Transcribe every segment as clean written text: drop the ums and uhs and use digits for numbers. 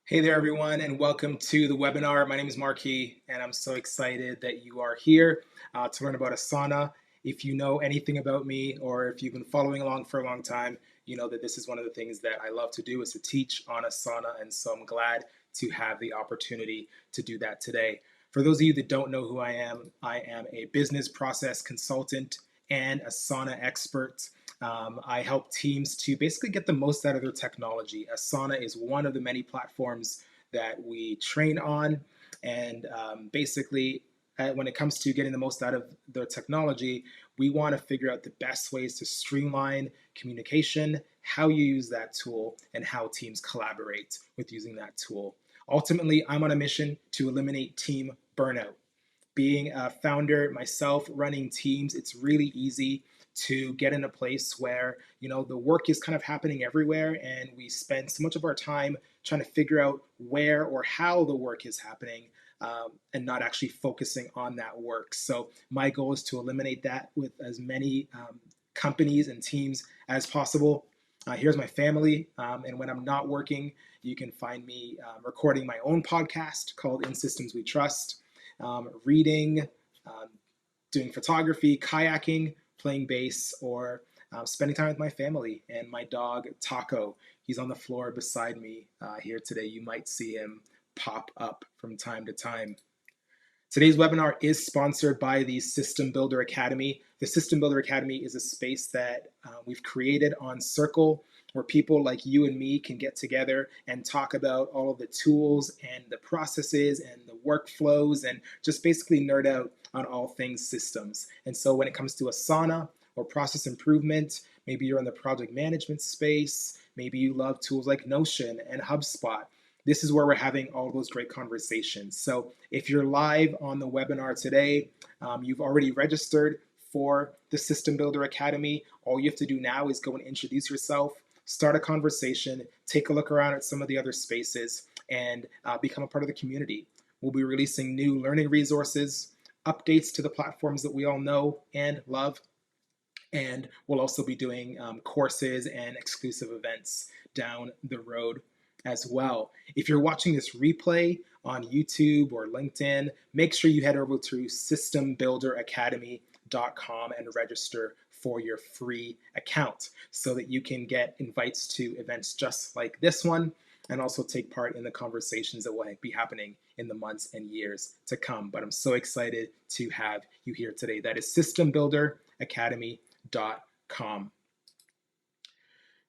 Hey there, everyone, and welcome to the webinar. My name is Marquis, and I'm so excited that you are here to learn about Asana. If you know anything about me, or if you've been following along for a long time, you know that this is one of the things that I love to do is to teach on Asana, and so I'm glad to have the opportunity to do that today. For those of you that don't know who I am a business process consultant and Asana expert. I help teams to basically get the most out of their technology. Asana is one of the many platforms that we train on. And basically, when it comes to getting the most out of their technology, we want to figure out the best ways to streamline communication, how you use that tool, and how teams collaborate with using that tool. Ultimately, I'm on a mission to eliminate team burnout. Being a founder myself, running teams, it's really easy to get in a place where the work is kind of happening everywhere, and we spend so much of our time trying to figure out where or how the work is happening, and not actually focusing on that work. So my goal is to eliminate that with as many companies and teams as possible. Here's my family, and when I'm not working, you can find me recording my own podcast called In Systems We Trust, reading, um, doing photography, kayaking, playing bass, or spending time with my family and my dog Taco. He's on the floor beside me here today. You might see him pop up from time to time. Today's webinar is sponsored by the System Builder Academy. The System Builder Academy is a space that we've created on Circle, where people like you and me can get together and talk about all of the tools and the processes and the workflows, and just basically nerd out on all things systems. And so when it comes to Asana or process improvement, maybe you're in the project management space, maybe you love tools like Notion and HubSpot. This is where we're having all those great conversations. So if you're live on the webinar today, you've already registered for the System Builder Academy. All you have to do now is go and introduce yourself, start a conversation, take a look around at some of the other spaces, and become a part of the community. We'll be releasing new learning resources, updates to the platforms that we all know and love, and we'll also be doing courses and exclusive events down the road as well. If you're watching this replay on YouTube or LinkedIn, make sure you head over to systembuilderacademy.com and register for your free account so that you can get invites to events just like this one, and also take part in the conversations that will be happening in the months and years to come. But I'm so excited to have you here today. That is systembuilderacademy.com.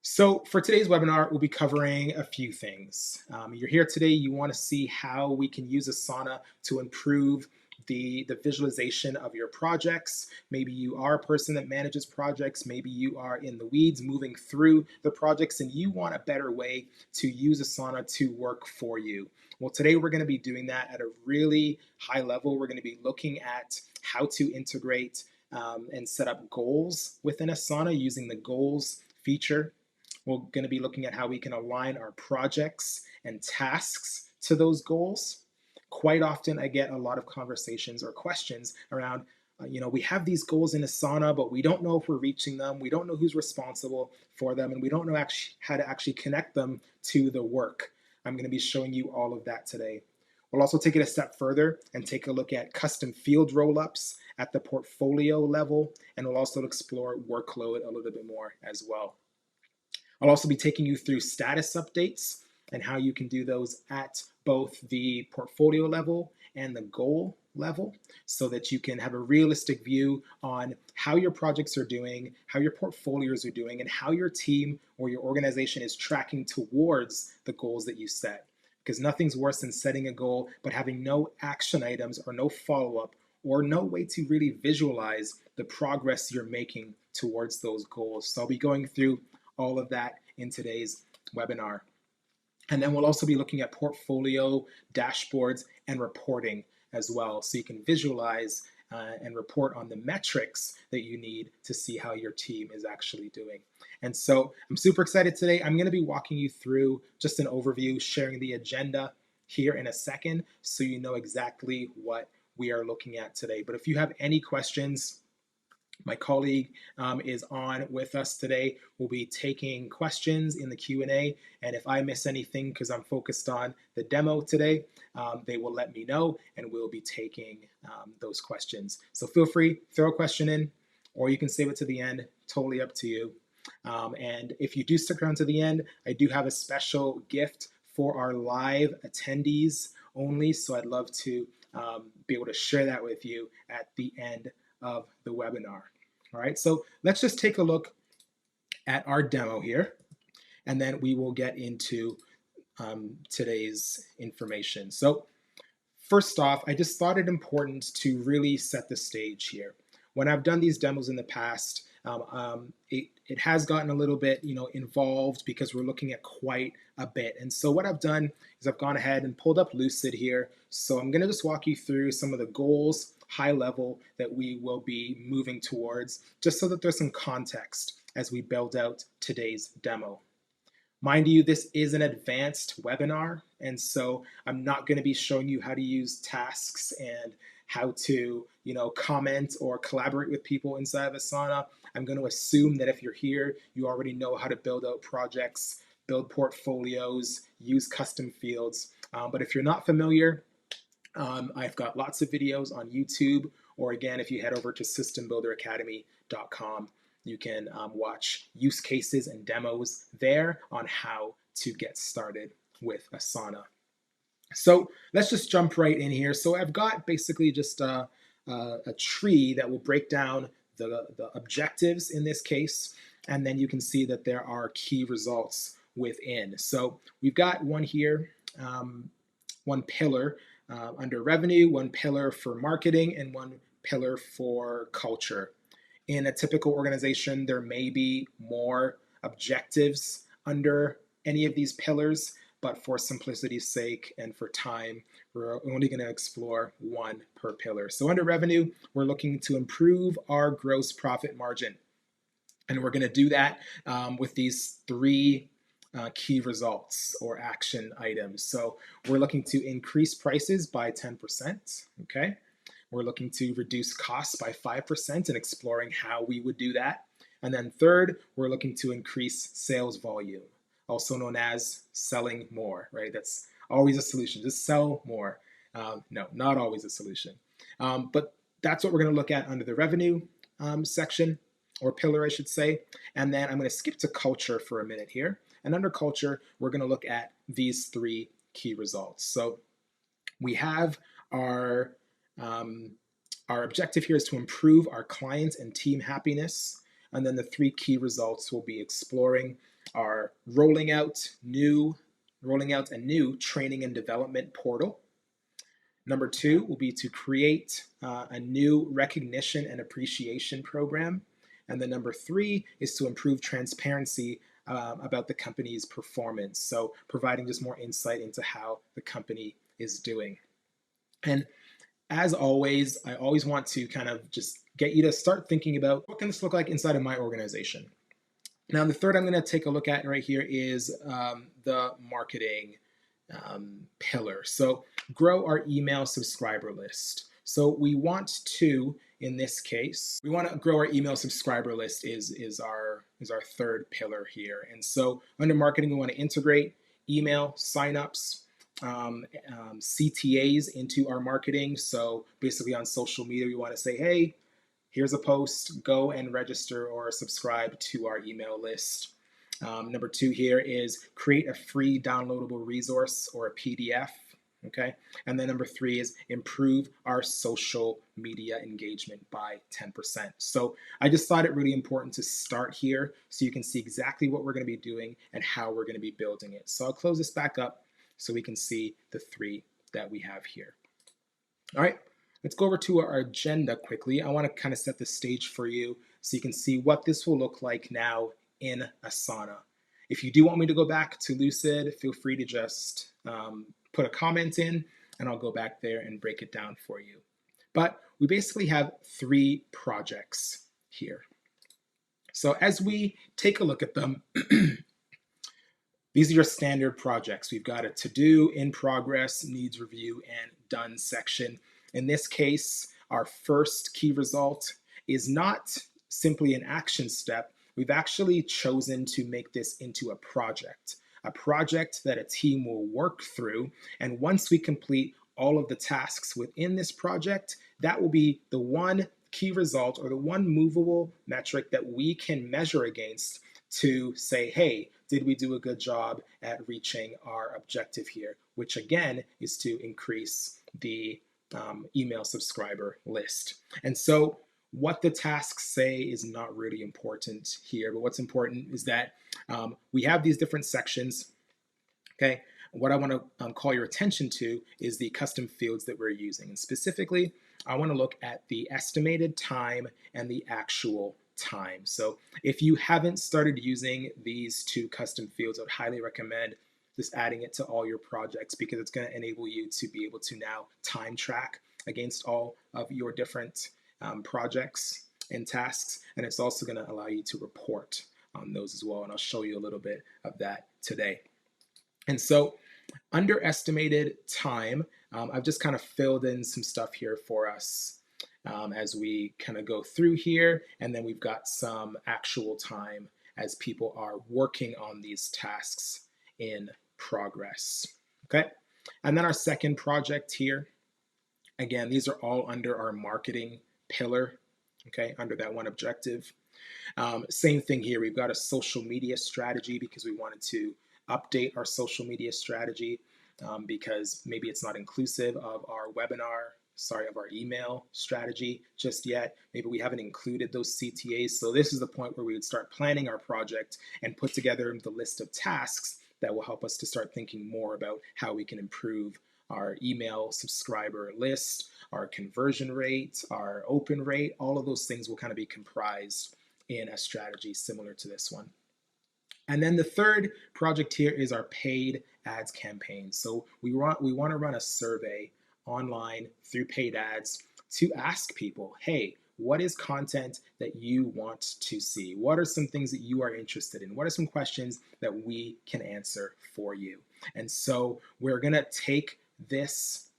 So for today's webinar, we'll be covering a few things. You're here today, you want to see how we can use Asana to improve the visualization of your projects. Maybe you are a person that manages projects. Maybe you are in the weeds moving through the projects and you want a better way to use Asana to work for you. Well, today we're going to be doing that at a really high level. We're going to be looking at how to integrate and set up goals within Asana using the goals feature. We're going to be looking at how we can align our projects and tasks to those goals. Quite often I get a lot of conversations or questions around, we have these goals in Asana, but we don't know if we're reaching them. We don't know who's responsible for them, and we don't know how to actually connect them to the work. I'm going to be showing you all of that today. We'll also take it a step further and take a look at custom field roll-ups at the portfolio level, and we'll also explore workload a little bit more as well. I'll also be taking you through status updates and how you can do those at both the portfolio level and the goal level, so that you can have a realistic view on how your projects are doing, how your portfolios are doing, and how your team or your organization is tracking towards the goals that you set. Because nothing's worse than setting a goal but having no action items or no follow-up or no way to really visualize the progress you're making towards those goals. So I'll be going through all of that in today's webinar. And then we'll also be looking at portfolio dashboards and reporting as well, so you can visualize and report on the metrics that you need to see how your team is actually doing. And so I'm super excited today. I'm going to be walking you through just an overview, sharing the agenda here in a second, so you know exactly what we are looking at today. But if you have any questions, My colleague is on with us today. We'll be taking questions in the Q&A, and if I miss anything because I'm focused on the demo today, they will let me know, and we'll be taking those questions. So feel free, throw a question in, or you can save it to the end, totally up to you. And if you do stick around to the end, I do have a special gift for our live attendees only, so I'd love to be able to share that with you at the end of the webinar. All right, so let's just take a look at our demo here, and then we will get into today's information. So first off, I just thought it important to really set the stage here. When I've done these demos in the past, it has gotten a little bit involved because we're looking at quite a bit. And so what I've done is I've gone ahead and pulled up Lucid here. So I'm going to just walk you through some of the goals, high level, that we will be moving towards, just so that there's some context as we build out today's demo. Mind you, this is an advanced webinar, and so I'm not going to be showing you how to use tasks and how to, comment or collaborate with people inside of Asana. I'm going to assume that if you're here, you already know how to build out projects, build portfolios, use custom fields. But if you're not familiar, I've got lots of videos on YouTube, or again, if you head over to systembuilderacademy.com, you can watch use cases and demos there on how to get started with Asana. So let's just jump right in here. So I've got basically just a tree that will break down the objectives in this case, and then you can see that there are key results within. So we've got one here, one pillar under revenue, one pillar for marketing, and one pillar for culture. In a typical organization, there may be more objectives under any of these pillars, but for simplicity's sake and for time, we're only going to explore one per pillar. So under revenue, we're looking to improve our gross profit margin. And we're going to do that with these three key results or action items. So we're looking to increase prices by 10%, okay? We're looking to reduce costs by 5% and exploring how we would do that. And then third, we're looking to increase sales volume, also known as selling more, right? That's always a solution, just sell more. No, not always a solution. But that's what we're gonna look at under the revenue section, or pillar, I should say. And then I'm gonna skip to culture for a minute here. And under culture, we're gonna look at these three key results. So we have our objective here is to improve our client and team happiness. And then the three key results will be exploring our rolling out a new training and development portal. Number two will be to create a new recognition and appreciation program. And then number three is to improve transparency about the company's performance. So providing just more insight into how the company is doing. And as always, I always want to kind of just get you to start thinking about what can this look like inside of my organization. Now, the third I'm going to take a look at right here is the marketing pillar. So grow our email subscriber list. So we want to, in this case, we want to grow our email subscriber list is our third pillar here. And so under marketing, we want to integrate email signups, CTAs into our marketing. So basically on social media, we want to say, hey, here's a post, go and register or subscribe to our email list. Number two here is create a free downloadable resource or a PDF. Okay. And then number three is improve our social media engagement by 10%. So I just thought it really important to start here so you can see exactly what we're going to be doing and how we're going to be building it. So I'll close this back up so we can see the three that we have here. All right, let's go over to our agenda quickly. I want to kind of set the stage for you so you can see what this will look like now in Asana. If you do want me to go back to Lucid, feel free to just put a comment in and I'll go back there and break it down for you. But we basically have three projects here. So as we take a look at them, these are your standard projects. We've got a to-do, in progress, needs review, and done section. In this case, our first key result is not simply an action step, we've actually chosen to make this into a project that a team will work through. And once we complete all of the tasks within this project, that will be the one key result or the one movable metric that we can measure against to say, hey, did we do a good job at reaching our objective here? Which again is to increase the email subscriber list. And so what the tasks say is not really important here, but what's important is that we have these different sections. Okay, what I want to call your attention to is the custom fields that we're using. And specifically, I want to look at the estimated time and the actual time. So if you haven't started using these two custom fields, I would highly recommend just adding it to all your projects, because it's going to enable you to be able to now time track against all of your different projects and tasks. And it's also going to allow you to report on those as well. And I'll show you a little bit of that today. And so under estimated time, I've just kind of filled in some stuff here for us as we kind of go through here. And then we've got some actual time as people are working on these tasks in progress. Okay. And then our second project here, again, these are all under our marketing pillar. Okay. Under that one objective. Same thing here. We've got a social media strategy because we wanted to update our social media strategy because maybe it's not inclusive of our of our email strategy just yet. Maybe we haven't included those CTAs. So this is the point where we would start planning our project and put together the list of tasks that will help us to start thinking more about how we can improve our email subscriber list, our conversion rate, our open rate. All of those things will kind of be comprised in a strategy similar to this one. And then the third project here is our paid ads campaign. So we want to run a survey online through paid ads to ask people, hey, what is content that you want to see? What are some things that you are interested in? What are some questions that we can answer for you? And so we're going to take these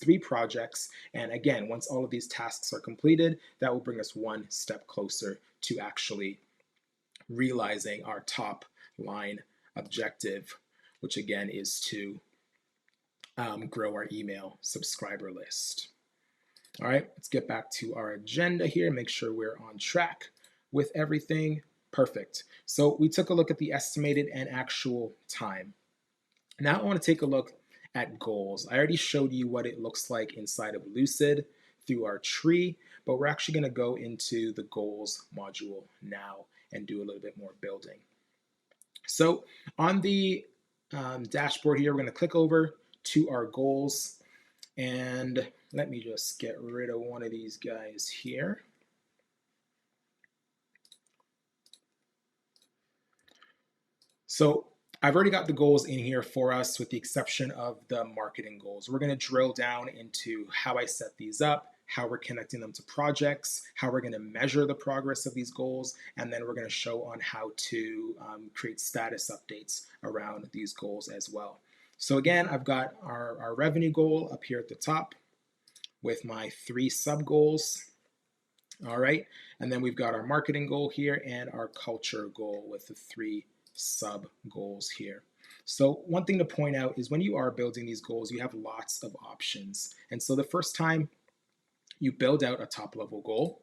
three projects, and again, once all of these tasks are completed, that will bring us one step closer to actually realizing our top line objective, which again is to grow our email subscriber list. All right, let's get back to our agenda here, make sure we're on track with everything. Perfect. So we took a look at the estimated and actual time. Now I want to take a look at goals. I already showed you what it looks like inside of Lucid through our tree, but we're actually going to go into the goals module now and do a little bit more building. So on the dashboard here, we're going to click over to our goals, and let me just get rid of one of these guys here. So I've already got the goals in here for us with the exception of the marketing goals. We're going to drill down into how I set these up, how we're connecting them to projects, how we're going to measure the progress of these goals, and then we're going to show on how to create status updates around these goals as well. So again, I've got our revenue goal up here at the top with my 3 sub goals. All right, and then we've got our marketing goal here and our culture goal with the 3 sub goals here. So one thing to point out is when you are building these goals, you have lots of options. And so the first time you build out a top level goal,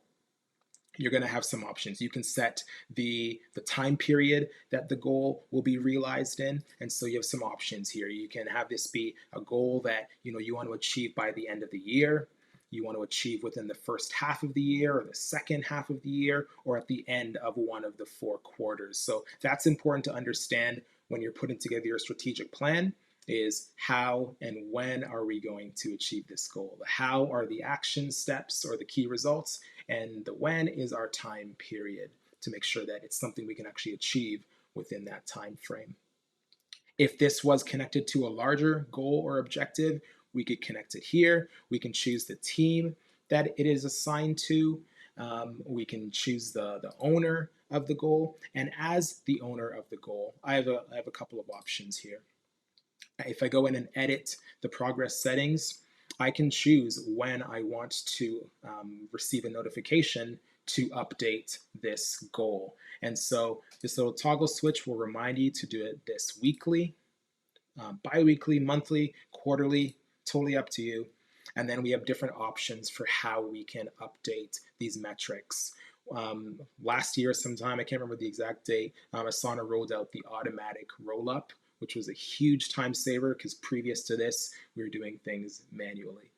you're going to have some options. You can set the time period that the goal will be realized in. And so you have some options here. You can have this be a goal that you want to achieve by the end of the year. You want to achieve within the first half of the year or the second half of the year or at the end of one of the 4 quarters. So that's important to understand when you're putting together your strategic plan, is how and when are we going to achieve this goal? The how are the action steps or the key results, and the when is our time period to make sure that it's something we can actually achieve within that time frame. If this was connected to a larger goal or objective, we could connect it here. We can choose the team that it is assigned to. We can choose the owner of the goal. And as the owner of the goal, I have a couple of options here. If I go in and edit the progress settings, I can choose when I want to receive a notification to update this goal. And so this little toggle switch will remind you to do it this weekly, bi-weekly, monthly, quarterly, totally up to you. And then we have different options for how we can update these metrics. Last year sometime, I can't remember the exact date, Asana rolled out the automatic roll-up, which was a huge time saver because previous to this, we were doing things manually.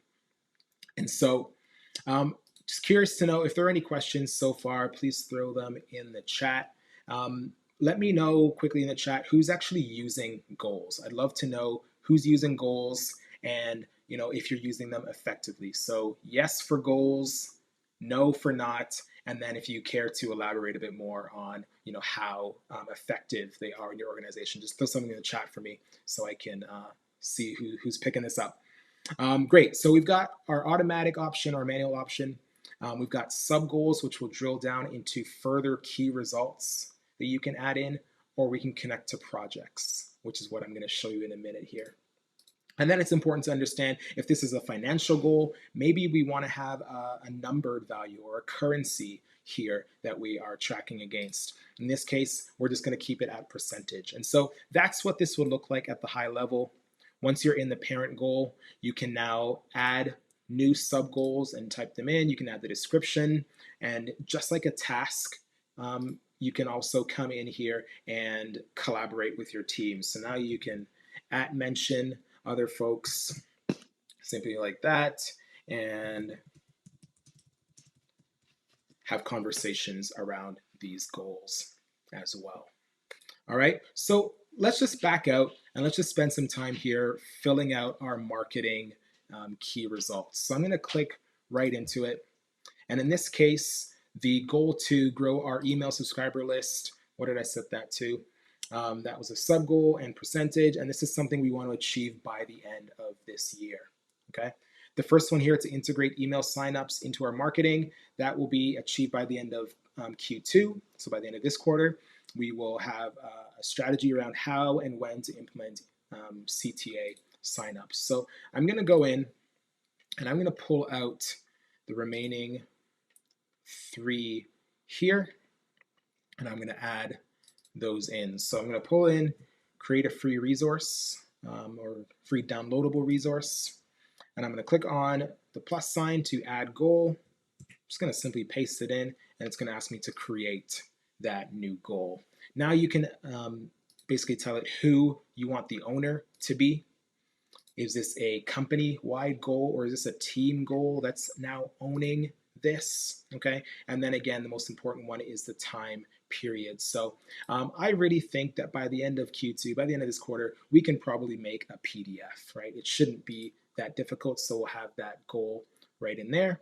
And so just curious to know if there are any questions so far, please throw them in the chat. Let me know quickly in the chat who's actually using goals. I'd love to know who's using goals and if you're using them effectively. So yes for goals, no for not, and then if you care to elaborate a bit more on how effective they are in your organization, just throw something in the chat for me so I can see who's picking this up. Great, so we've got our automatic option, our manual option. We've got sub goals, which will drill down into further key results that you can add in, or we can connect to projects, which is what I'm going to show you in a minute here. And then it's important to understand if this is a financial goal, maybe we want to have a numbered value or a currency here that we are tracking against. In this case, we're just going to keep it at percentage. And so that's what this would look like at the high level. Once you're in the parent goal, you can now add new sub goals and type them in. You can add the description, and just like a task, you can also come in here and collaborate with your team. So now you can mention other folks simply like that and have conversations around these goals as well. All right, so let's just back out and let's just spend some time here filling out our marketing key results. So I'm going to click right into it. And in this case, the goal to grow our email subscriber list, what did I set that to? That was a sub goal and percentage, and this is something we want to achieve by the end of this year. Okay. The first one here, to integrate email signups into our marketing, that will be achieved by the end of Q2. So by the end of this quarter, we will have a strategy around how and when to implement CTA signups. So I'm going to go in and I'm going to pull out the remaining 3 here, and I'm going to add those in. So I'm going to pull in, create a free resource or free downloadable resource, and I'm going to click on the plus sign to add goal. I'm just going to simply paste it in, and it's going to ask me to create that new goal. Now you can basically tell it who you want the owner to be. Is this a company-wide goal, or is this a team goal that's now owning this? Okay, and then again, the most important one is the time period. So I really think that by the end of Q2, by the end of this quarter, we can probably make a PDF, right? It shouldn't be that difficult, so we'll have that goal right in there.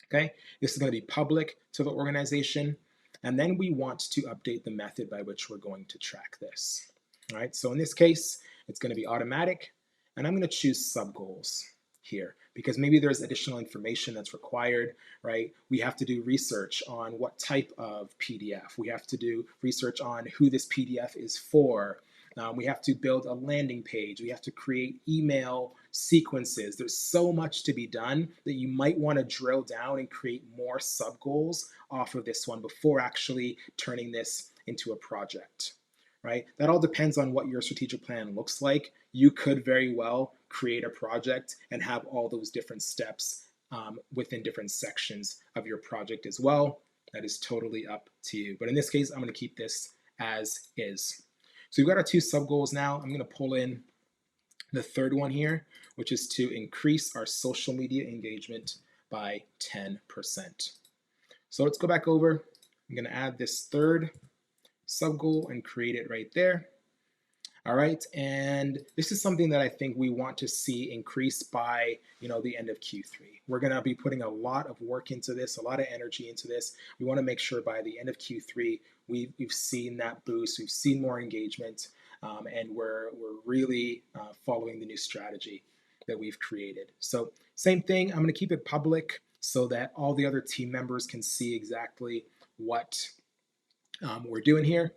Okay, this is going to be public to the organization, and then we want to update the method by which we're going to track this. All right, so in this case, it's going to be automatic, and I'm going to choose sub goals here because maybe there's additional information that's required, right? We have to do research on what type of PDF. We have to do research on who this PDF is for. We have to build a landing page. We have to create email sequences. There's so much to be done that you might want to drill down and create more sub goals off of this one before actually turning this into a project, right? That all depends on what your strategic plan looks like. You could very well create a project and have all those different steps within different sections of your project as well. That is totally up to you. But in this case, I'm going to keep this as is. So we've got our 2 sub goals now. I'm going to pull in the third one here, which is to increase our social media engagement by 10%. So let's go back over. I'm going to add this third sub goal and create it right there. All right, and this is something that I think we want to see increase by the end of Q3. We're going to be putting a lot of work into this, a lot of energy into this. We want to make sure by the end of Q3 we've seen that boost, we've seen more engagement, and we're really following the new strategy that we've created. So same thing, I'm going to keep it public so that all the other team members can see exactly what we're doing here.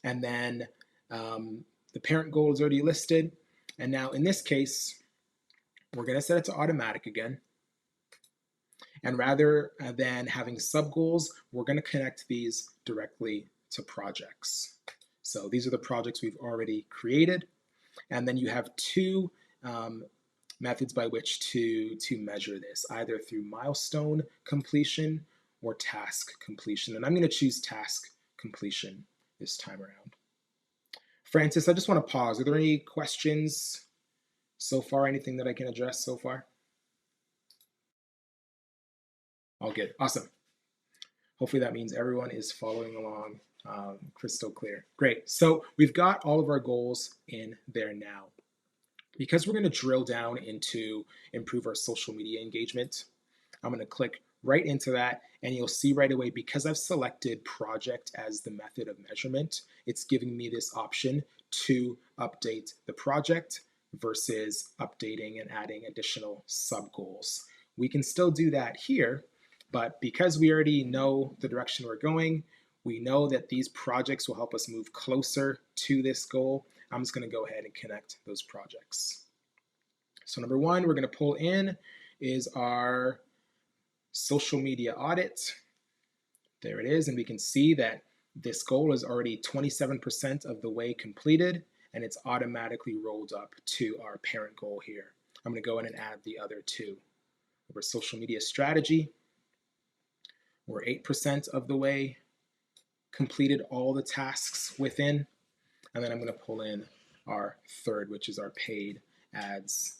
And then the parent goal is already listed. And now in this case, we're going to set it to automatic again. And rather than having sub-goals, we're going to connect these directly to projects. So these are the projects we've already created. And then you have two methods by which to measure this, either through milestone completion or task completion. And I'm going to choose task completion this time around. Francis, I just want to pause. Are there any questions so far? Anything that I can address so far? All good. Awesome. Hopefully that means everyone is following along crystal clear. Great. So we've got all of our goals in there now. Because we're going to drill down into improve our social media engagement, I'm going to click right into that, and you'll see right away, because I've selected project as the method of measurement, it's giving me this option to update the project versus updating and adding additional sub goals. We can still do that here, but because we already know the direction we're going, we know that these projects will help us move closer to this goal. I'm just going to go ahead and connect those projects. So number one, we're going to pull in is our social media audit. There it is. And we can see that this goal is already 27% of the way completed, and it's automatically rolled up to our parent goal here. I'm going to go in and add the other two. Over social media strategy, we're 8% of the way completed all the tasks within. And then I'm going to pull in our third, which is our paid ads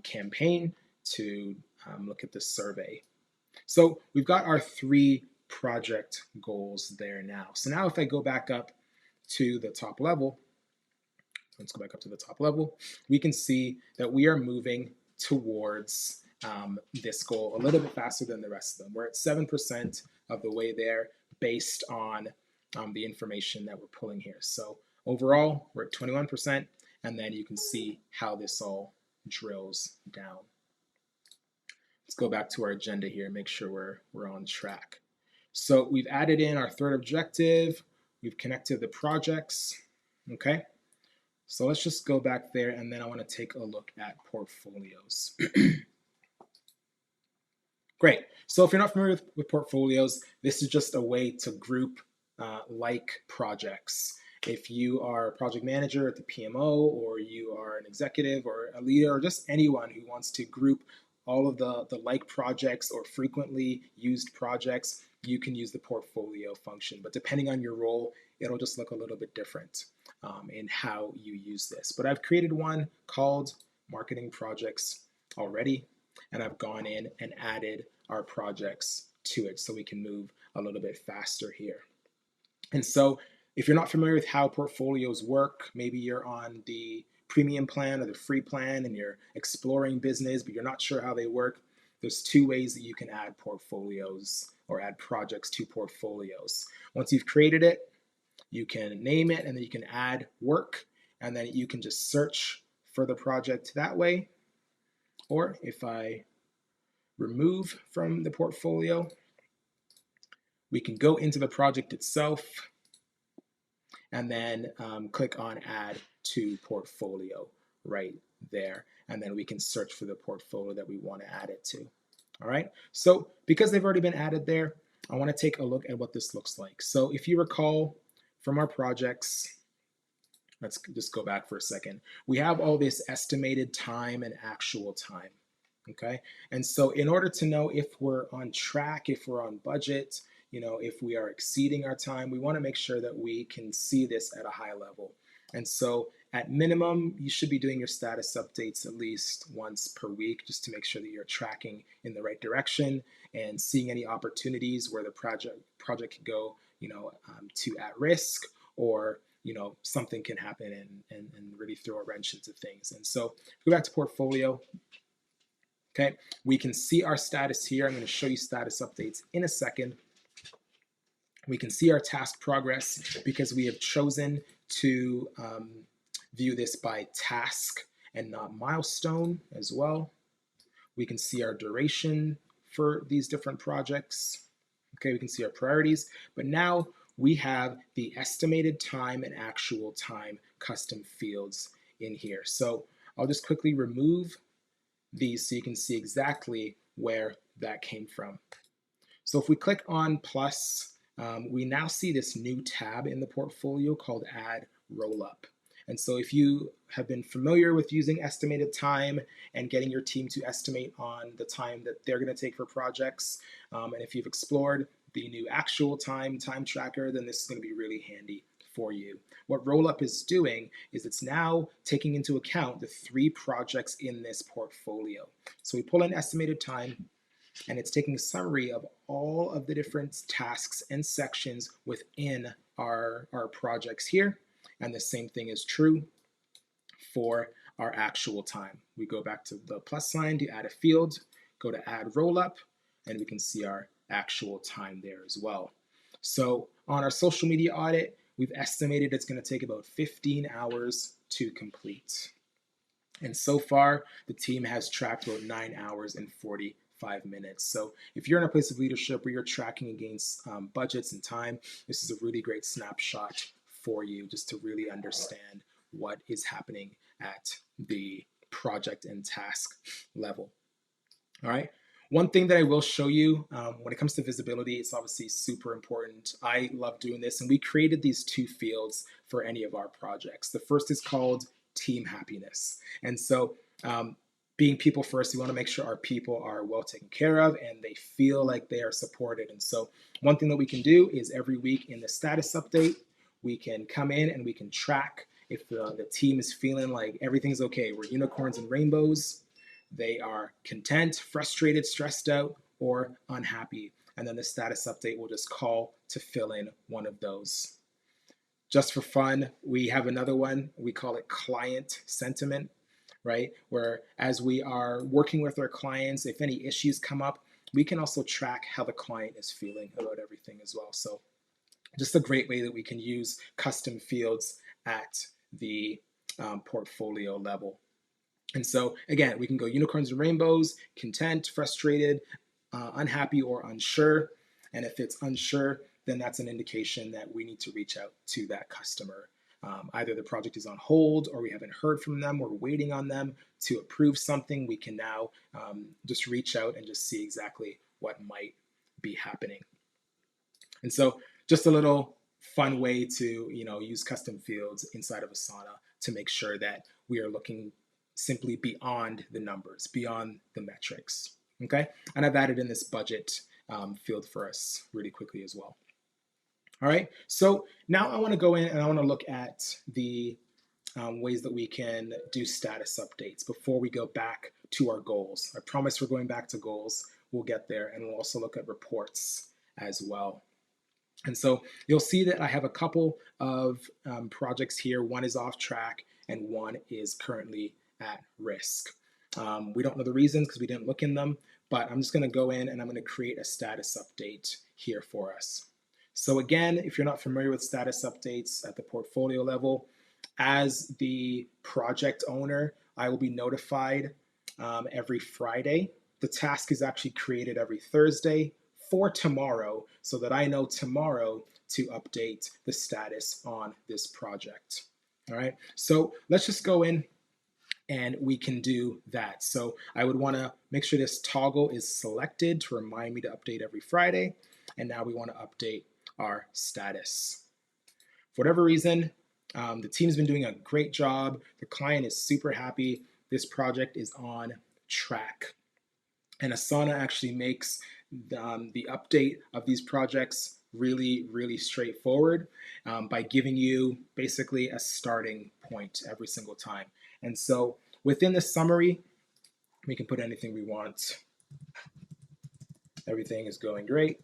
campaign to look at the survey. So we've got our 3 project goals there now. So now if I go back up to the top level, let's go back up to the top level, we can see that we are moving towards this goal a little bit faster than the rest of them. We're at 7% of the way there based on the information that we're pulling here. So overall, we're at 21%, and then you can see how this all drills down. Let's go back to our agenda here and make sure we're on track. So we've added in our third objective. We've connected the projects, okay? So let's just go back there, and then I want to take a look at portfolios. Great. So if you're not familiar with portfolios, this is just a way to group like projects. If you are a project manager at the PMO, or you are an executive or a leader, or just anyone who wants to group all of the like projects or frequently used projects, you can use the portfolio function. But depending on your role, it'll just look a little bit different in how you use this. But I've created one called Marketing Projects already, and I've gone in and added our projects to it so we can move a little bit faster here. And so if you're not familiar with how portfolios work, maybe you're on the premium plan or the free plan and you're exploring business, but you're not sure how they work, there's 2 ways that you can add portfolios or add projects to portfolios. Once you've created it, you can name it, and then you can add work, and then you can just search for the project that way. Or if I remove from the portfolio, we can go into the project itself and then click on add to portfolio right there. And then we can search for the portfolio that we want to add it to. All right. So because they've already been added there, I want to take a look at what this looks like. So if you recall from our projects, let's just go back for a second. We have all this estimated time and actual time. Okay. And so in order to know if we're on track, if we're on budget, if we are exceeding our time, we want to make sure that we can see this at a high level. And so at minimum, you should be doing your status updates at least once per week, just to make sure that you're tracking in the right direction and seeing any opportunities where the project could go, to at risk, or something can happen and really throw a wrench into things. And so go back to portfolio. Okay, we can see our status here. I'm going to show you status updates in a second. We can see our task progress because we have chosen to view this by task and not milestone as well. We can see our duration for these different projects. Okay, we can see our priorities, but now we have the estimated time and actual time custom fields in here. So I'll just quickly remove these so you can see exactly where that came from. So if we click on plus, we now see this new tab in the portfolio called Add Rollup. And so if you have been familiar with using estimated time and getting your team to estimate on the time that they're going to take for projects, and if you've explored the new actual time tracker, then this is going to be really handy for you. What Rollup is doing is it's now taking into account the 3 projects in this portfolio. So we pull in estimated time, and it's taking a summary of all of the different tasks and sections within our projects here. And the same thing is true for our actual time. We go back to the plus sign to add a field, go to add rollup, and we can see our actual time there as well. So on our social media audit, we've estimated it's going to take about 15 hours to complete. And so far, the team has tracked about 9 hours and 45 minutes. So if you're in a place of leadership where you're tracking against budgets and time, this is a really great snapshot for you just to really understand what is happening at the project and task level. All right. One thing that I will show you when it comes to visibility, it's obviously super important. I love doing this, and we created these 2 fields for any of our projects. The first is called team happiness. And so being people first, we want to make sure our people are well taken care of and they feel like they are supported. And so one thing that we can do is every week in the status update, we can come in and we can track if the team is feeling like everything's okay. We're unicorns and rainbows. They are content, frustrated, stressed out, or unhappy. And then the status update will just call to fill in one of those. Just for fun, we have another one. We call it client sentiment, right? Where as we are working with our clients, if any issues come up, we can also track how the client is feeling about everything as well. So just a great way that we can use custom fields at the portfolio level. And so again, we can go unicorns and rainbows, content, frustrated, unhappy, or unsure. And if it's unsure, then that's an indication that we need to reach out to that customer. Either the project is on hold or we haven't heard from them, we're waiting on them to approve something. We can now just reach out and just see exactly what might be happening. And so just a little fun way to use custom fields inside of Asana to make sure that we are looking simply beyond the numbers, beyond the metrics. Okay, and I've added in this budget field for us really quickly as well. All right, so now I want to go in and I want to look at the ways that we can do status updates before we go back to our goals. I promise we're going back to goals. We'll get there, and we'll also look at reports as well. And so you'll see that I have a couple of projects here. One is off track and one is currently at risk. We don't know the reasons because we didn't look in them, but I'm just going to go in and I'm going to create a status update here for us. So again, if you're not familiar with status updates at the portfolio level, as the project owner, I will be notified every Friday. The task is actually created every Thursday for tomorrow so that I know tomorrow to update the status on this project. All right, so let's just go in and we can do that. So I would want to make sure this toggle is selected to remind me to update every Friday. And now we want to update our status. For whatever reason, the team's been doing a great job. The client is super happy. This project is on track. And Asana actually makes the update of these projects really, really straightforward by giving you basically a starting point every single time. And so within the summary, we can put anything we want. Everything is going great.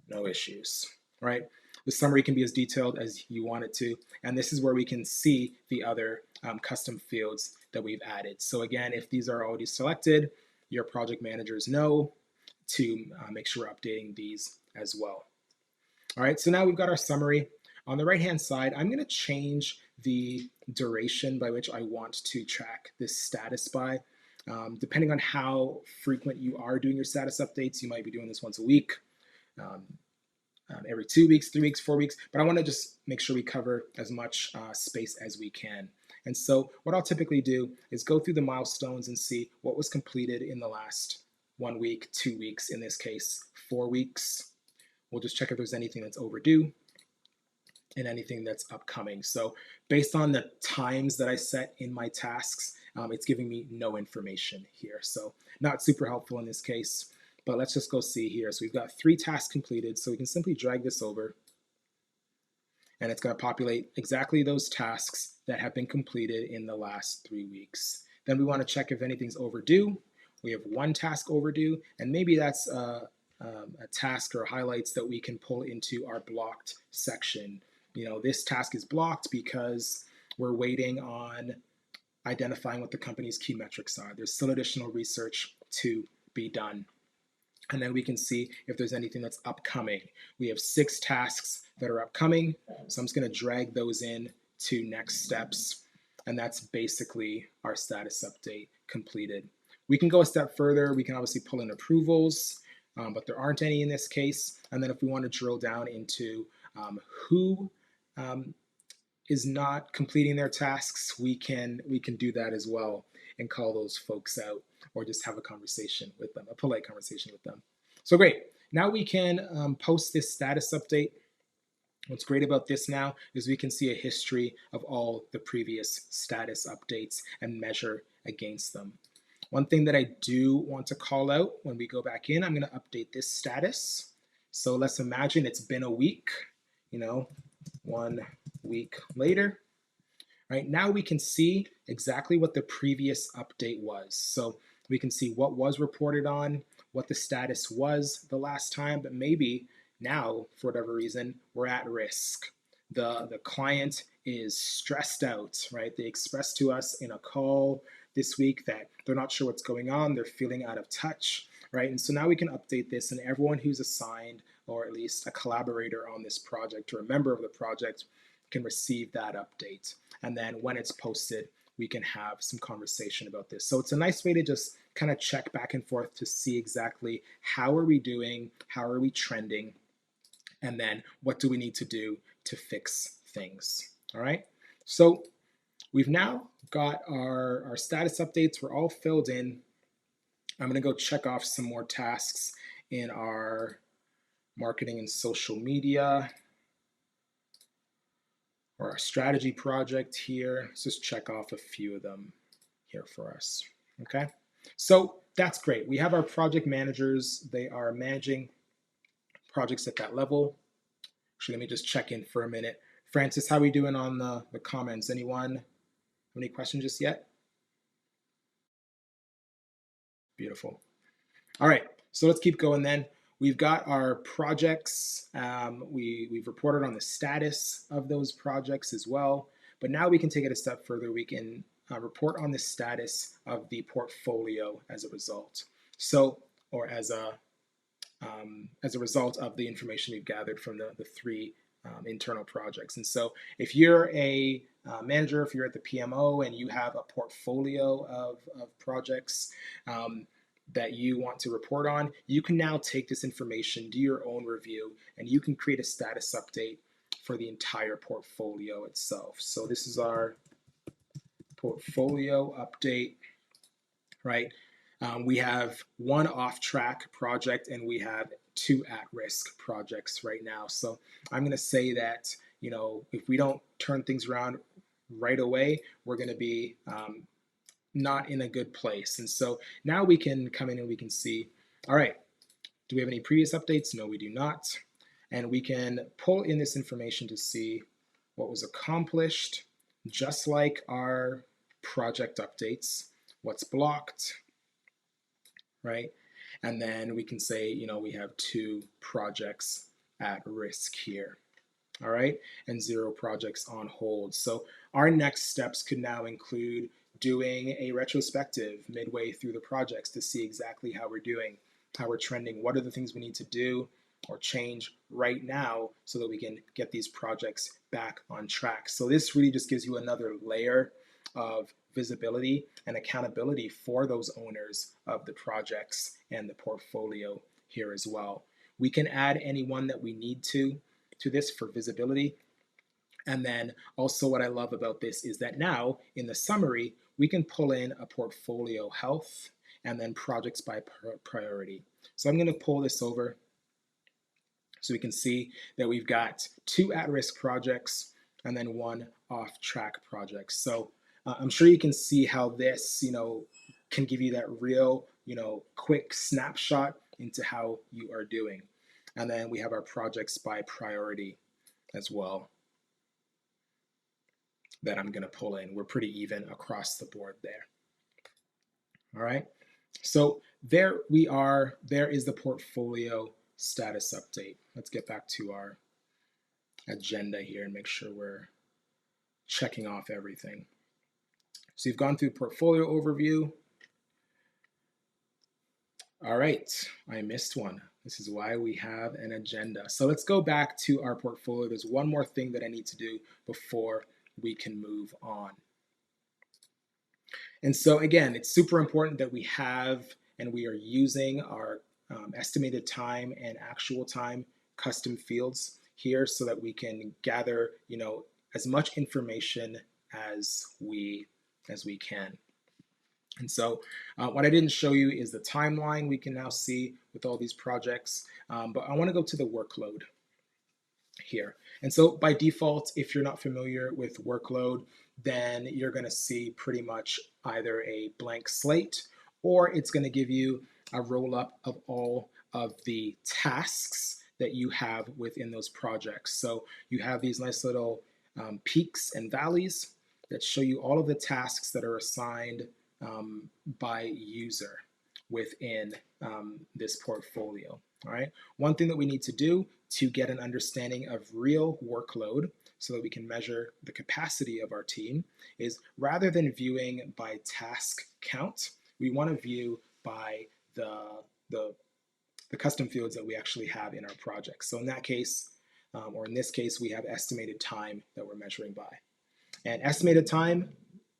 No issues, right? The summary can be as detailed as you want it to. And this is where we can see the other custom fields that we've added. So again, if these are already selected, your project managers know to make sure we're updating these as well. All right, so now we've got our summary. On the right-hand side, I'm gonna change the duration by which I want to track this status by. Depending on how frequent you are doing your status updates, you might be doing this once a week, every 2 weeks, 3 weeks, 4 weeks, but I want to just make sure we cover as much space as we can. And so what I'll typically do is go through the milestones and see what was completed in the last 1 week, 2 weeks, in this case, 4 weeks. We'll just check if there's anything that's overdue and anything that's upcoming. So based on the times that I set in my tasks, it's giving me no information here. So not super helpful in this case, but let's just go see here. So we've got 3 tasks completed. So we can simply drag this over and it's going to populate exactly those tasks that have been completed in the last 3 weeks. Then we want to check if anything's overdue. We have 1 task overdue, and maybe that's a task or highlights that we can pull into our blocked section. You know, this task is blocked because we're waiting on identifying what the company's key metrics are. There's still additional research to be done. And then we can see if there's anything that's upcoming. We have 6 tasks that are upcoming. So I'm just going to drag those in to next steps. And that's basically our status update completed. We can go a step further. We can obviously pull in approvals, but there aren't any in this case. And then if we want to drill down into who is not completing their tasks, we can do that as well and call those folks out, or just have a conversation with them, a polite conversation with them. So great. Now we can post this status update. What's great about this now is we can see a history of all the previous status updates and measure against them. One thing that I do want to call out when we go back in, I'm going to update this status. So let's imagine it's been a week, 1 week later. Right now we can see exactly what the previous update was. So we can see what was reported on, what the status was the last time, but maybe now, for whatever reason, we're at risk. The client is stressed out, right? They expressed to us in a call this week that they're not sure what's going on, they're feeling out of touch, right? And so now we can update this, and everyone who's assigned, or at least a collaborator on this project or a member of the project, can receive that update. And then when it's posted, we can have some conversation about this. So it's a nice way to just kind of check back and forth to see exactly how are we doing, how are we trending, and then what do we need to do to fix things. All right, so we've now got our status updates. We're all filled in. I'm going to go check off some more tasks in our marketing and social media, or our strategy project here. Let's just check off a few of them here for us. Okay, so that's great. We have our project managers. They are managing projects at that level. Actually, let me just check in for a minute. Francis, how are we doing on the comments? Anyone have any questions just yet? Beautiful. All right, so let's keep going then. We've got our projects. We've reported on the status of those projects as well, but now we can take it a step further. We can report on the status of the portfolio as a result. So, or as a result of the information we've gathered from the 3 internal projects. And so if you're a manager, if you're at the PMO and you have a portfolio of projects that you want to report on, you can now take this information, do your own review, and you can create a status update for the entire portfolio itself. So this is our portfolio update, right? We have 1 off-track project and we have 2 at-risk projects right now. So I'm going to say that, if we don't turn things around right away, we're going to be not in a good place. And so now we can come in and we can see, all right, do we have any previous updates? No, we do not. And we can pull in this information to see what was accomplished, just like our project updates, what's blocked, right? And then we can say, we have 2 projects at risk here, all right? And 0 projects on hold. So our next steps could now include doing a retrospective midway through the projects to see exactly how we're doing, how we're trending, what are the things we need to do or change right now so that we can get these projects back on track. So this really just gives you another layer of visibility and accountability for those owners of the projects and the portfolio here as well. We can add anyone that we need to this for visibility. And then also what I love about this is that now in the summary, we can pull in a portfolio health and then projects by priority. So I'm going to pull this over so we can see that we've got 2 at-risk projects and then 1 off-track project. So I'm sure you can see how this, can give you that real, quick snapshot into how you are doing. And then we have our projects by priority as well that I'm going to pull in. We're pretty even across the board there. All right. So there we are. There is the portfolio status update. Let's get back to our agenda here and make sure we're checking off everything. So you've gone through portfolio overview. All right, I missed one. This is why we have an agenda. So let's go back to our portfolio. There's one more thing that I need to do before we can move on. And so again, it's super important that we have and we are using our estimated time and actual time custom fields here so that we can gather, as much information as we can. And so what I didn't show you is the timeline we can now see with all these projects, but I want to go to the workload here. And so by default, if you're not familiar with workload, then you're going to see pretty much either a blank slate or it's going to give you a roll up of all of the tasks that you have within those projects. So you have these nice little peaks and valleys that show you all of the tasks that are assigned by user within this portfolio. All right. One thing that we need to do to get an understanding of real workload so that we can measure the capacity of our team is rather than viewing by task count, we want to view by the custom fields that we actually have in our project. So in that case, or in this case, we have estimated time that we're measuring by. And estimated time,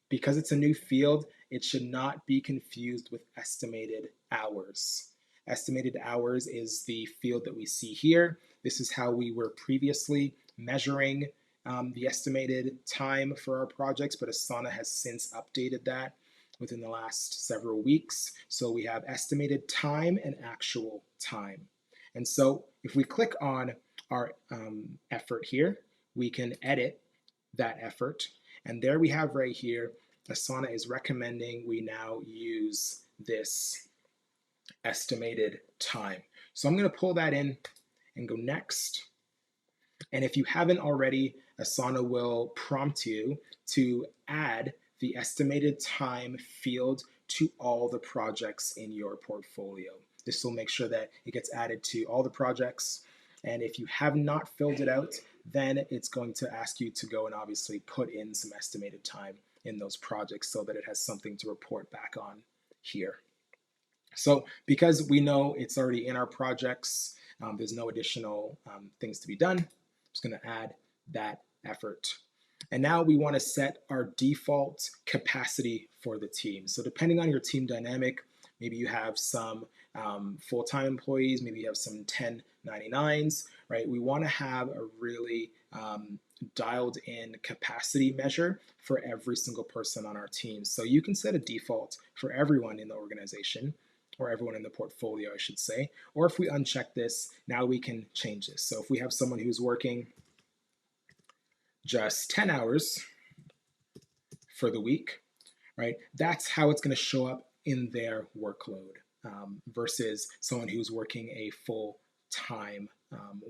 because it's a new field, it should not be confused with estimated hours. Estimated hours is the field that we see here. This is how we were previously measuring the estimated time for our projects, but Asana has since updated that within the last several weeks. So we have estimated time and actual time. And so if we click on our effort here, we can edit that effort. And there we have right here, Asana is recommending we now use this estimated time. So I'm going to pull that in and go next. And if you haven't already, Asana will prompt you to add the estimated time field to all the projects in your portfolio. This will make sure that it gets added to all the projects. And if you have not filled it out, then it's going to ask you to go and obviously put in some estimated time in those projects so that it has something to report back on here. So because we know it's already in our projects, there's no additional things to be done. I'm just going to add that effort. And now we want to set our default capacity for the team. So depending on your team dynamic, maybe you have some full-time employees, maybe you have some 1099s, right? We want to have a really dialed in capacity measure for every single person on our team. So you can set a default for everyone in the organization, or everyone in the portfolio, I should say. Or if we uncheck this, now we can change this. So if we have someone who's working just 10 hours for the week, right? That's how it's going to show up in their workload versus someone who's working a full-time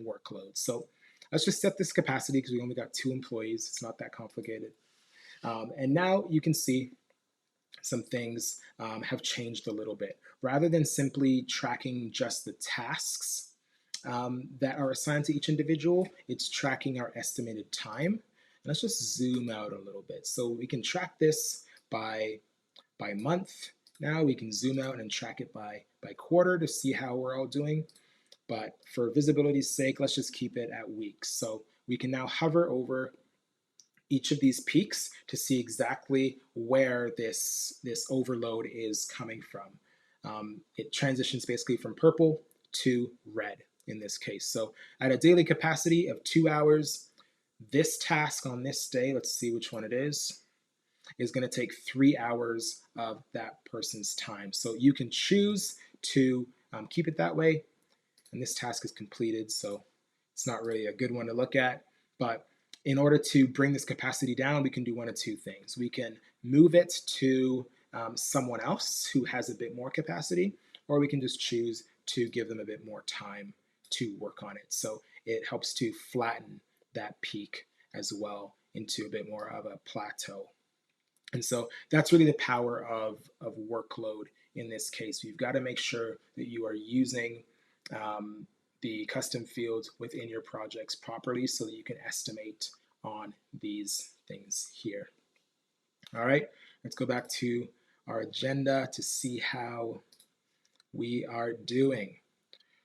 workload. So let's just set this capacity because we only got 2 employees. It's not that complicated. And now you can see some things have changed a little bit. Rather than simply tracking just the tasks that are assigned to each individual, it's tracking our estimated time. And let's just zoom out a little bit. So we can track this by month. Now we can zoom out and track it by quarter to see how we're all doing. But for visibility's sake, let's just keep it at weeks. So we can now hover over each of these peaks to see exactly where this overload is coming from. It transitions basically from purple to red in this case. So at a daily capacity of 2 hours, This task on this day, let's see which one it is going to take 3 hours of that person's time. So you can choose to keep it that way, and this task is completed, so it's not really a good one to look at. But in order to bring this capacity down, we can do one of two things. We can move it to someone else who has a bit more capacity, or we can just choose to give them a bit more time to work on it. So it helps to flatten that peak as well into a bit more of a plateau. And so that's really the power of workload in this case. You've got to make sure that you are using the custom fields within your projects properly so that you can estimate on these things here. All right, let's go back to our agenda to see how we are doing.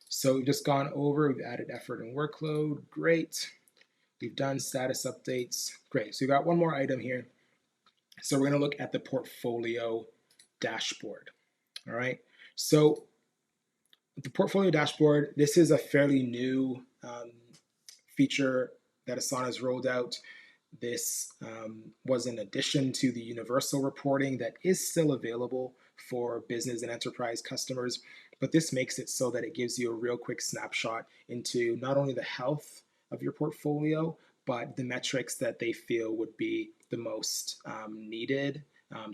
So we've just gone over, we've added effort and workload, great. We've done status updates, great. So we've got one more item here. So we're going to look at the portfolio dashboard. All right. So the portfolio dashboard, this is a fairly new feature that Asana has rolled out. This was in addition to the universal reporting that is still available for business and enterprise customers, but this makes it so that it gives you a real quick snapshot into not only the health of your portfolio, but the metrics that they feel would be the most needed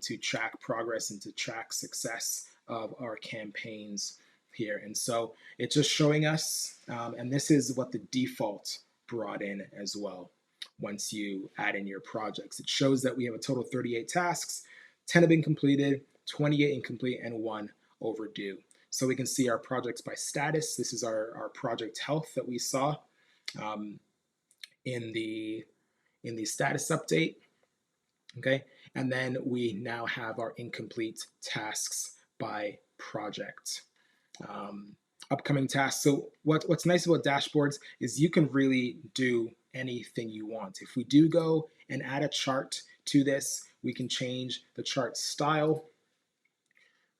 to track progress and to track success of our campaigns here. And so it's just showing us, and this is what the default brought in as well. Once you add in your projects, it shows that we have a total of 38 tasks, 10 have been completed, 28 incomplete, and 1 overdue. So we can see our projects by status. This is our project health that we saw in the status update. Okay, and then we now have our incomplete tasks by project. Upcoming tasks. So what's nice about dashboards is you can really do anything you want. If we do go and add a chart to this, we can change the chart style,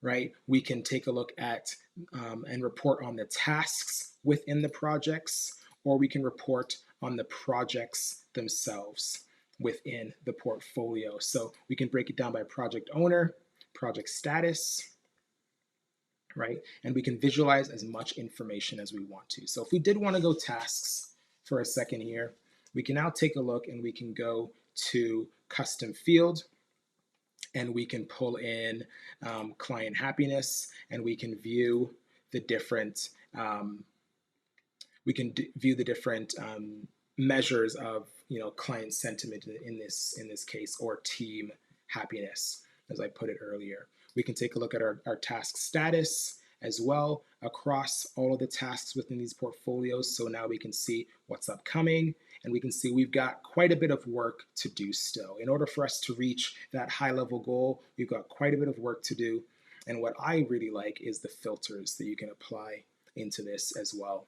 right? We can take a look at and report on the tasks within the projects, or we can report on the projects themselves within the portfolio. So we can break it down by project owner, project status, right? And we can visualize as much information as we want to. So if we did want to go tasks for a second here, we can now take a look and we can go to custom field and we can pull in client happiness, and we can view the different measures of client sentiment in this case, or team happiness, as I put it earlier. We can take a look at our task status as well across all of the tasks within these portfolios. So now we can see what's upcoming, and we can see we've got quite a bit of work to do still. In order for us to reach that high level goal, we've got quite a bit of work to do. And what I really like is the filters that you can apply into this as well.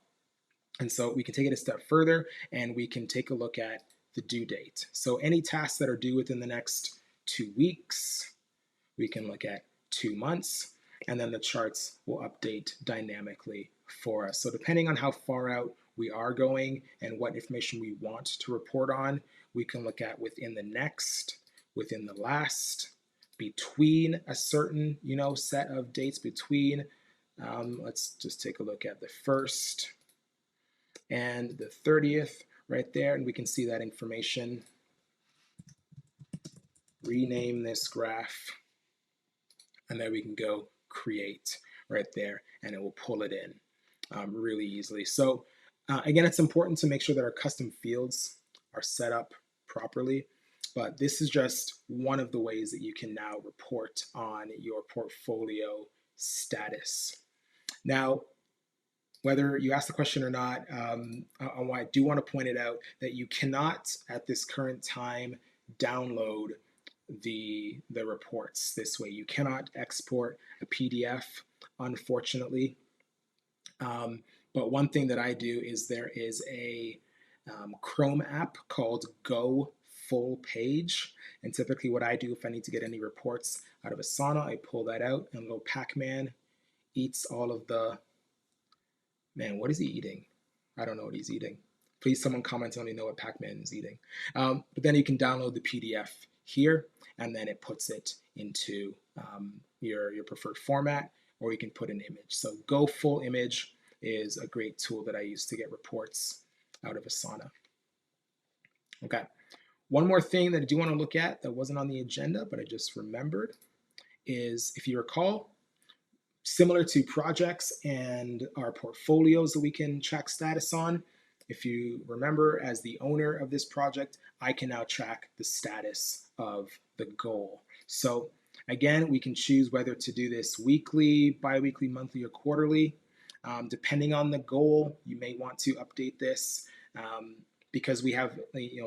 And so we can take it a step further and we can take a look at the due date. So any tasks that are due within the next 2 weeks, we can look at 2 months, and then the charts will update dynamically for us. So depending on how far out we are going and what information we want to report on, we can look at within the next, within the last, between a certain set of dates between. Let's just take a look at the 1st and the 30th right there, and we can see that information. Rename this graph, and then we can go create right there, and it will pull it in really easily. So again, it's important to make sure that our custom fields are set up properly, but this is just one of the ways that you can now report on your portfolio status. Now, whether you ask the question or not, I do want to point it out that you cannot, at this current time, download the reports this way. You cannot export a PDF, unfortunately. But one thing that I do is there is a Chrome app called Go Full Page. And typically what I do if I need to get any reports out of Asana, I pull that out, and little Pac-Man eats all of the, man, what is he eating? I don't know what he's eating. Please, someone comment and let me know what Pac-Man is eating. But then you can download the PDF here, and then it puts it into your preferred format, or you can put an image. So Go Full Image is a great tool that I use to get reports out of Asana. Okay. One more thing that I do want to look at that wasn't on the agenda, but I just remembered is, if you recall, similar to projects and our portfolios that we can track status on, if you remember, as the owner of this project, I can now track the status of the goal. So again, we can choose whether to do this weekly, bi-weekly, monthly, or quarterly. Depending on the goal, you may want to update this because we have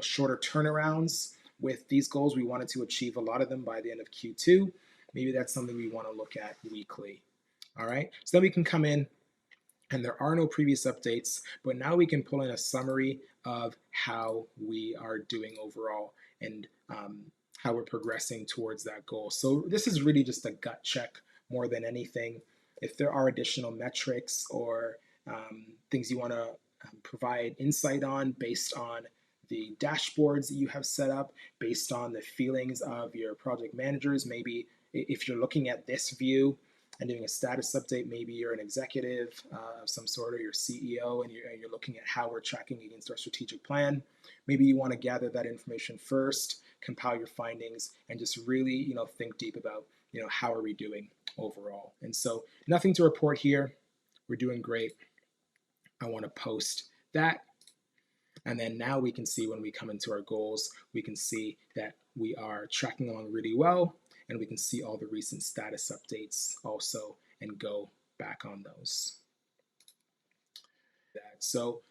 shorter turnarounds with these goals. We wanted to achieve a lot of them by the end of Q2. Maybe that's something we want to look at weekly. All right, so then we can come in, and there are no previous updates, but now we can pull in a summary of how we are doing overall and how we're progressing towards that goal. So this is really just a gut check more than anything. If there are additional metrics or things you want to provide insight on based on the dashboards that you have set up, based on the feelings of your project managers, maybe if you're looking at this view and doing a status update, maybe you're an executive of some sort, or your CEO, and you're looking at how we're tracking against our strategic plan. Maybe you want to gather that information first, compile your findings, and just really think deep about how are we doing overall. And so nothing to report here. We're doing great. I want to post that. And then now we can see, when we come into our goals, we can see that we are tracking along really well, and we can see all the recent status updates also and go back on those. So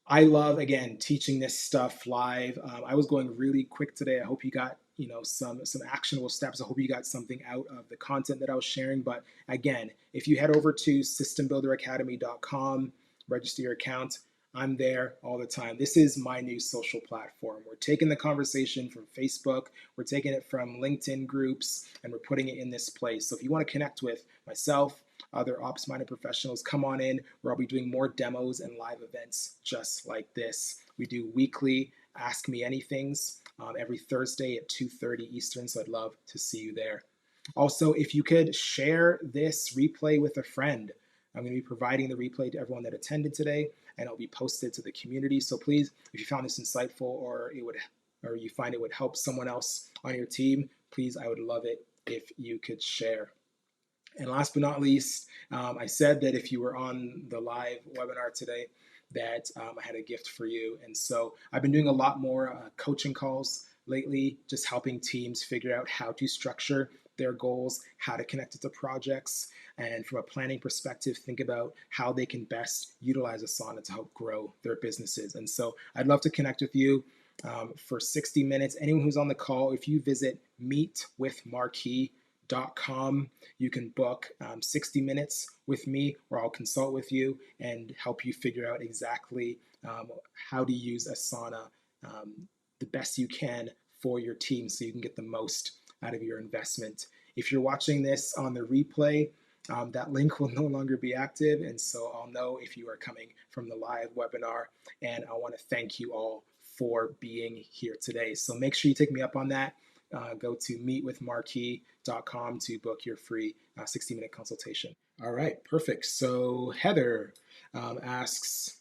I love, again, teaching this stuff live. I was going really quick today. I hope you got some actionable steps. I hope you got something out of the content that I was sharing. But again, if you head over to systembuilderacademy.com, register your account, I'm there all the time. This is my new social platform. We're taking the conversation from Facebook, we're taking it from LinkedIn groups, and we're putting it in this place. So if you want to connect with myself, other ops-minded professionals, come on in, where I'll be doing more demos and live events just like this. We do weekly Ask Me Anythings every Thursday at 2:30 Eastern, so I'd love to see you there. Also, if you could share this replay with a friend. I'm going to be providing the replay to everyone that attended today, and it'll be posted to the community. So please, if you found this insightful, or you find it would help someone else on your team, please, I would love it if you could share. And last but not least, I said that if you were on the live webinar today, that I had a gift for you. And so I've been doing a lot more coaching calls lately, just helping teams figure out how to structure their goals, how to connect it to projects, and from a planning perspective, think about how they can best utilize Asana to help grow their businesses. And so I'd love to connect with you for 60 minutes. Anyone who's on the call, if you visit meetwithmarquis.com, you can book 60 minutes with me, where I'll consult with you and help you figure out exactly how to use Asana the best you can for your team, so you can get the most out of your investment. If you're watching this on the replay, that link will no longer be active, and so I'll know if you are coming from the live webinar. And I want to thank you all for being here today. So make sure you take me up on that. Go to meetwithmarquis.com to book your free 60-minute consultation. All right, perfect. So Heather asks,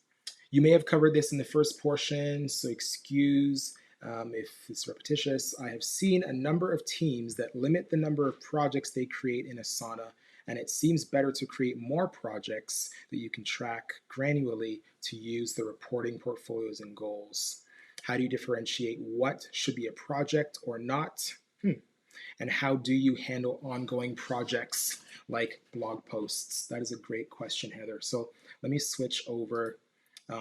you may have covered this in the first portion, so excuse if it's repetitious. I have seen a number of teams that limit the number of projects they create in Asana, and it seems better to create more projects that you can track granularly to use the reporting portfolios and goals. How do you differentiate what should be a project or not? And how do you handle ongoing projects like blog posts? That is a great question, Heather. So let me switch over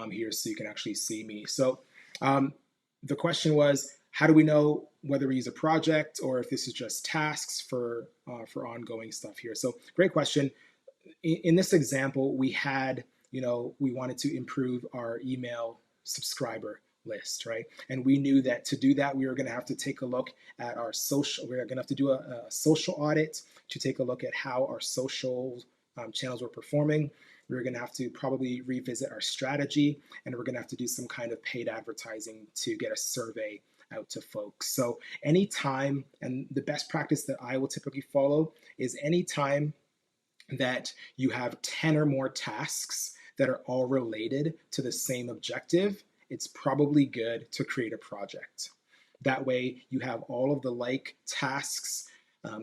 here so you can actually see me. So the question was, how do we know whether we use a project or if this is just tasks for ongoing stuff here? So great question. In this example, we had, we wanted to improve our email subscriber list, right? And we knew that to do that, we were going to have to take a look at our social. We're going to have to do a social audit to take a look at how our social channels were performing. we're going to have to probably revisit our strategy, and we're going to have to do some kind of paid advertising to get a survey out to folks. So anytime, and the best practice that I will typically follow is anytime that you have 10 or more tasks that are all related to the same objective, it's probably good to create a project. That way you have all of the like tasks,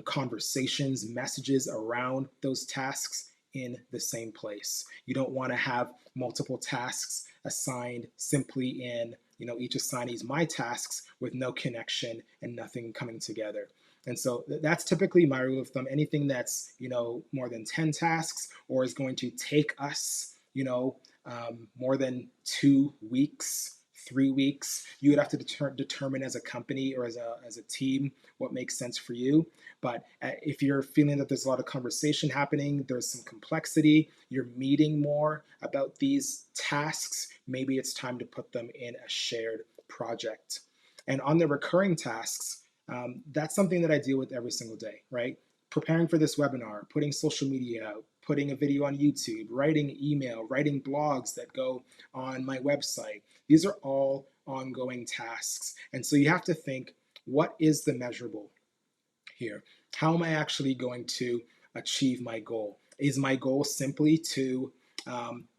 conversations, messages around those tasks in the same place. You don't want to have multiple tasks assigned simply in, each assignee's my tasks with no connection and nothing coming together. And so that's typically my rule of thumb. Anything that's, more than 10 tasks or is going to take us, more than 2 weeks, 3 weeks, you would have to determine as a company or as a team what makes sense for you. But if you're feeling that there's a lot of conversation happening, there's some complexity, you're meeting more about these tasks, maybe it's time to put them in a shared project. And on the recurring tasks, that's something that I deal with every single day, right? Preparing for this webinar, putting social media out, putting a video on YouTube, writing email, writing blogs that go on my website. These are all ongoing tasks. And so you have to think, what is the measurable here? How am I actually going to achieve my goal? Is my goal simply to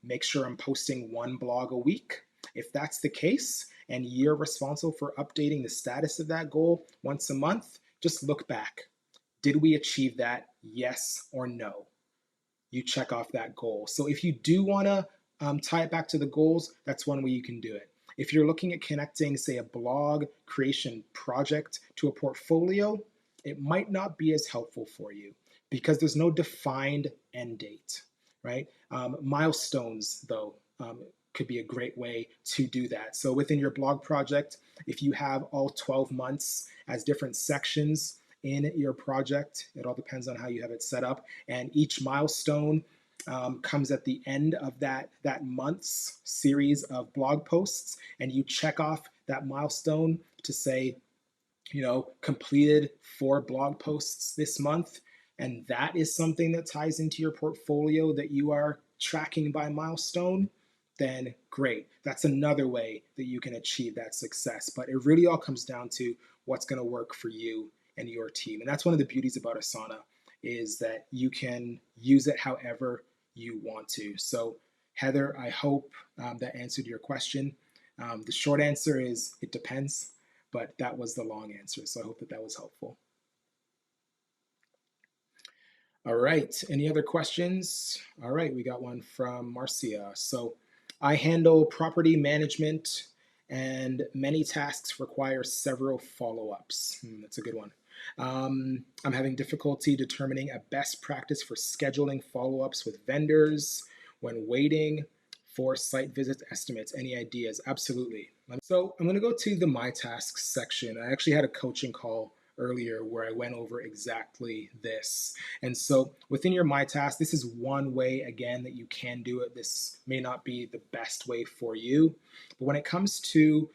make sure I'm posting 1 blog a week? If that's the case, and you're responsible for updating the status of that goal once a month, just look back. Did we achieve that? Yes or no? You check off that goal. So if you do want to tie it back to the goals, that's one way you can do it. If you're looking at connecting, say, a blog creation project to a portfolio, it might not be as helpful for you because there's no defined end date, right? Milestones, though, could be a great way to do that. So within your blog project, if you have all 12 months as different sections in your project, it all depends on how you have it set up, and each milestone comes at the end of that month's series of blog posts, and you check off that milestone to say, completed 4 blog posts this month, and that is something that ties into your portfolio that you are tracking by milestone, then great. That's another way that you can achieve that success. But it really all comes down to what's going to work for you and your team. And that's one of the beauties about Asana, is that you can use it however you want to. So Heather, I hope that answered your question. The short answer is it depends, but that was the long answer. So I hope that was helpful. All right, any other questions? All right, we got one from Marcia. So I handle property management and many tasks require several follow-ups. That's a good one. I'm having difficulty determining a best practice for scheduling follow-ups with vendors when waiting for site visit estimates. Any ideas? Absolutely. So I'm going to go to the My Tasks section. I actually had a coaching call earlier where I went over exactly this. And so within your My Task, this is one way, again, that you can do it. This may not be the best way for you, but when it comes to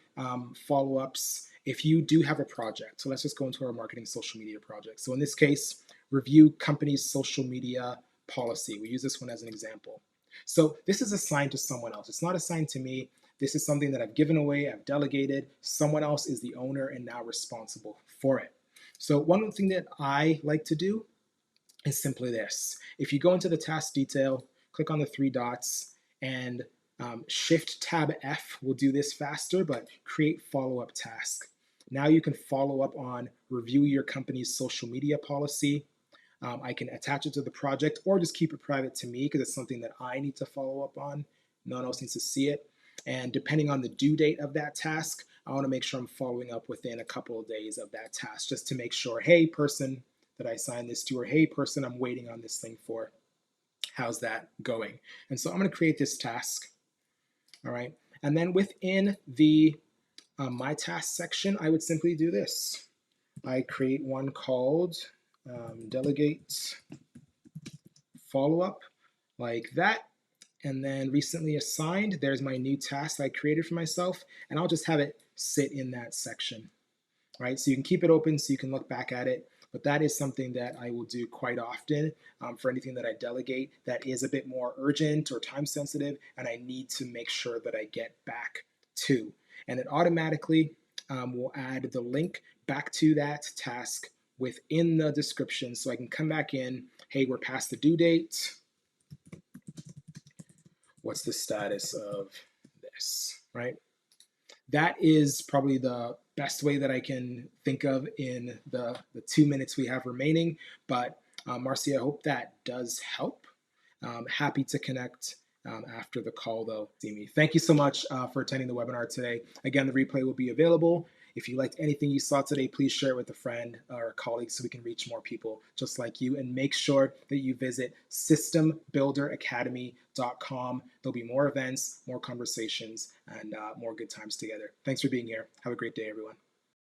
follow-ups, if you do have a project, so let's just go into our marketing social media project. So in this case, review company's social media policy. We use this one as an example. So this is assigned to someone else. It's not assigned to me. This is something that I've given away, I've delegated. Someone else is the owner and now responsible for it. So one thing that I like to do is simply this. If you go into the task detail, click on the 3 dots, and Shift Tab F will do this faster, but create follow-up task. Now you can follow up on review your company's social media policy. I can attach it to the project or just keep it private to me because it's something that I need to follow up on. No one else needs to see it. And depending on the due date of that task, I want to make sure I'm following up within a couple of days of that task just to make sure, hey, person that I signed this to, or hey, person I'm waiting on this thing for, how's that going? And so I'm going to create this task. All right. And then within the My Task section, I would simply do this. I create one called delegate follow-up like that. And then recently assigned, there's my new task I created for myself, and I'll just have it sit in that section, right? So you can keep it open so you can look back at it. but that is something that I will do quite often for anything that I delegate that is a bit more urgent or time sensitive, and I need to make sure that I get back to. And it automatically will add the link back to that task within the description, so I can come back in, hey, we're past the due date. What's the status of this, right? That is probably the best way that I can think of in the 2 minutes we have remaining. But Marcy, I hope that does help. Happy to connect after the call, though. See me. Thank you so much for attending the webinar today. Again, the replay will be available. If you liked anything you saw today, please share it with a friend or a colleague so we can reach more people just like you. And make sure that you visit systembuilderacademy.com. There'll be more events, more conversations, and more good times together. Thanks for being here. Have a great day, everyone.